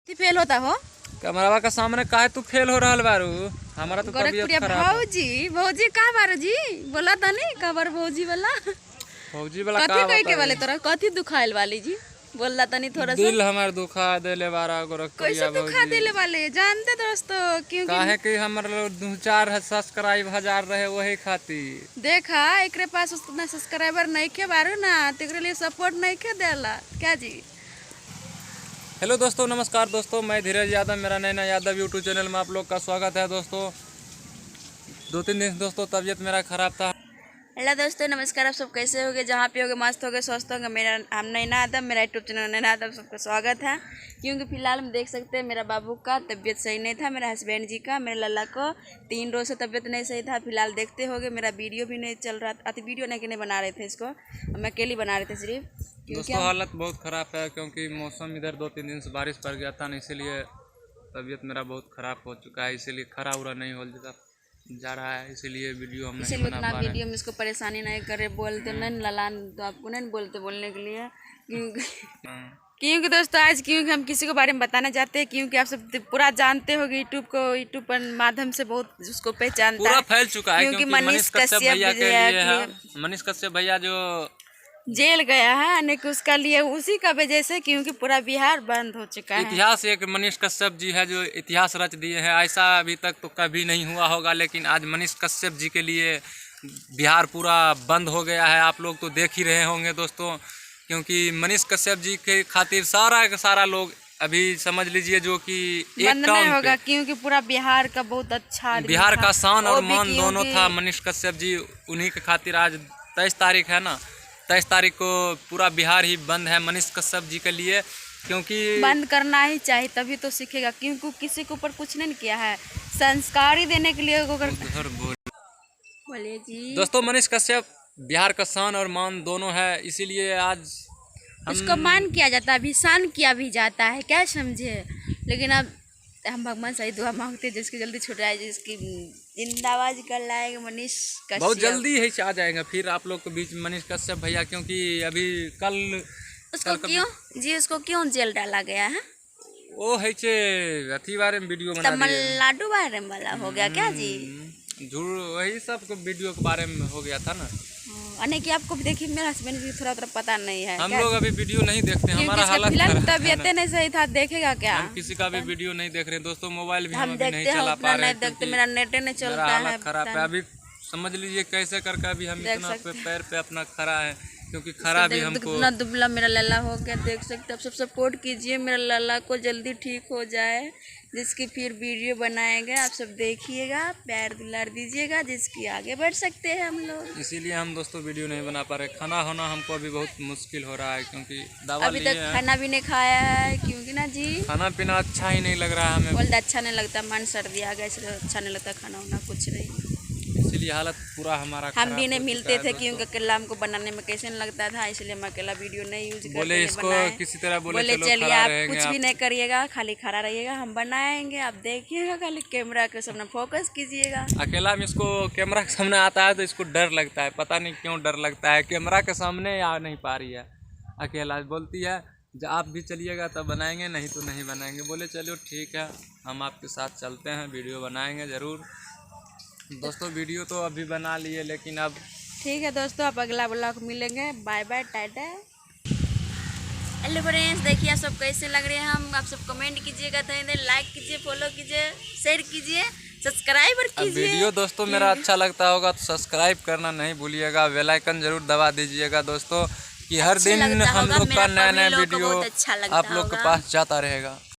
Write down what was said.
Fail होता हो कमरवा का सामने काहे तू फेल हो रहल बारू? हमारा तो तबीयत खराब है। भौजी भौजी का बार जी बोला था नहीं का बार भौजी वाला फौजी वाला कथी का कह के बताई? वाले तोरा कथी दुखाइल वाली जी बोला था नहीं थोड़ा सा दिल हमार दुखा देले बारा कैसे गोरखपुरिया दुखा भौजी। देले वाले जानते दोस्तों क्योंकि काहे कि हमर 2-4 सब्सक्राइब हजार रहे वही खातिर। देखा एकरे पास उतना सब्सक्राइबर नहीं के बारू ना तेरे लिए सपोर्ट नहीं के देला क्या जी। हेलो दोस्तों, नमस्कार दोस्तों, मैं धीरज यादव, मेरा नैना यादव यूट्यूब चैनल में आप लोग का स्वागत है। दोस्तों 2-3 दिन दोस्तों तबीयत मेरा खराब था। हेलो दोस्तों नमस्कार, आप सब कैसे होगे, जहाँ पे होगे मस्त होगे स्वस्थ होंगे। हम नैना यादव, मेरा यूट्यूब चैनल नैना यादव, सबका स्वागत है। क्योंकि फिलहाल हम देख सकते हैं मेरा बाबू का तबीयत सही नहीं था, मेरा हस्बैंड जी का, मेरे लल्ला को 3 रोज से तबीयत नहीं सही था। फिलहाल देखते होगे मेरा वीडियो भी नहीं चल रहा था, वीडियो नहीं बना रहे थे, इसको हम अकेले बना रहे थे सिर्फ। दोस्तों हालत बहुत ख़राब है क्योंकि मौसम इधर 2-3 दिन से बारिश पड़ गया था ना, इसीलिए तबीयत मेरा बहुत ख़राब हो चुका है। इसीलिए खरा उरा नहीं हो जा रहा है, इसीलिए वीडियो हम नहीं बना पा रहे हैं। वीडियो में इसको परेशानी नहीं करे, बोलते नहीं ललान तो आपको नहीं बोलते बोलने के लिए क्योंकि दोस्तों आज क्योंकि हम किसी को बारे में बताना चाहते हैं, क्योंकि आप सब पूरा जानते हो कि यूट्यूब पर माध्यम से बहुत उसको पहचानता पूरा है, फैल चुका है क्योंकि मनीष कश्यप भैया के लिए है। मनीष कश्यप भैया जो जेल गया है यानी कि उसका लिए उसी का वजह से, क्योंकि पूरा बिहार बंद हो चुका है। इतिहास एक मनीष कश्यप जी है जो इतिहास रच दिए हैं। ऐसा अभी तक तो कभी नहीं हुआ होगा, लेकिन आज मनीष कश्यप जी के लिए बिहार पूरा बंद हो गया है। आप लोग तो देख ही रहे होंगे दोस्तों, क्योंकि मनीष कश्यप जी के खातिर सारा लोग अभी समझ लीजिए जो कि बंद नहीं होगा, क्योंकि पूरा बिहार का बहुत अच्छा बिहार का शान और मान दोनों था मनीष कश्यप जी। उन्हीं के खातिर आज 23 तारीख है ना, 23 तारीख को पूरा बिहार ही बंद है मनीष कश्यप जी के लिए, क्योंकि बंद करना ही चाहिए तभी तो सीखेगा, क्योंकि किसी के ऊपर कुछ नहीं किया है, संस्कार ही देने के लिए बोलिए जी। दोस्तों मनीष कश्यप बिहार का शान और मान दोनों है, इसीलिए आज उसको मान किया जाता है, अभिशान किया भी जाता है, क्या समझे। लेकिन अब हम भगवान से दुआ मांगते हैं जिसकी जल्दी छुट जाए, जिसकी जिंदाबाद कर लाएंगे मनीष कश्यप। बहुत जल्दी ही आ जाएगा फिर आप लोग के बीच मनीष कश्यप भैया, क्योंकि अभी कल उसको क्यों जेल डाला गया है? वो है अथी बारे में वीडियो बना दिए, लाडू बारे में वाला हो गया क्या जी? वही सब वीडियो के बारे में हो गया था ना। अने कि आपको भी देखिए मेरा हस्बैंड भी थोड़ा पता नहीं है, हम लोग अभी वीडियो नहीं देखते, हमारा हालत तबीयत नहीं सही था, देखेगा क्या? हम किसी का भी वीडियो नहीं देख रहे दोस्तों, मोबाइल भी हम अभी नहीं चला पा रहे हैं, मेरा नेट नहीं चलता है, हालत खराब है। अभी समझ लीजिए कैसे करके अभी हम इतना पैर पे अपना खड़ा है, क्योंकि खरा भी हमको इतना दुबला मेरा लल्ला हो गया, देख सकते आप सब सपोर्ट कीजिए मेरा लल्ला को जल्दी ठीक हो जाए, जिसकी फिर वीडियो बनाएंगे, आप सब देखिएगा, प्यार दुलार दीजिएगा, जिसकी आगे बढ़ सकते हैं हम लोग। इसीलिए हम दोस्तों वीडियो नहीं बना पा रहे। खाना होना हमको अभी बहुत मुश्किल हो रहा है, क्योंकि दवा अभी तक खाना भी नहीं खाया है, क्योंकि ना जी खाना पीना अच्छा ही नहीं लग रहा है हमें, बोलते अच्छा नहीं लगता, मन सर्दी आ गया इसलिए अच्छा नहीं लगता खाना वाना कुछ नहीं, इसीलिए हालत पूरा हमारा हम भी नहीं मिलते थे, क्योंकि अकेला हमको बनाने में कैसे नहीं लगता था, इसलिए हम अकेला वीडियो नहीं यूज करते। बोले इसको किसी तरह बोले चलिए आप कुछ भी नहीं करिएगा, खाली खड़ा रहिएगा, हम बनाएंगे, आप देखिएगा, खाली कैमरा के सामने फोकस कीजिएगा। अकेला में इसको कैमरा के सामने आता है तो इसको डर लगता है, पता नहीं क्यों डर लगता है, कैमरा के सामने आ नहीं पा रही है, अकेला बोलती है जब आप भी चलिएगा तब बनाएंगे, नहीं तो नहीं बनाएंगे। बोले चलो ठीक है, हम आपके साथ चलते हैं, वीडियो बनाएंगे ज़रूर। दोस्तों वीडियो तो अभी बना लिए, लेकिन अब ठीक है दोस्तों, आप अगला ब्लॉग मिलेंगे, bye bye tata. Hello friends, देखिए आप सब कैसे लग रहे हैं हम, आप सब कमेंट कीजिएगा, लाइक कीजिए, फॉलो कीजिए, शेयर कीजिए, सब्सक्राइब कीजिए। वीडियो दोस्तों मेरा अच्छा लगता होगा तो सब्सक्राइब करना नहीं भूलिएगा, बेल आइकन जरूर दबा दीजिएगा दोस्तों, कि हर दिन हम लोग का नया वीडियो आप लोग के पास जाता रहेगा।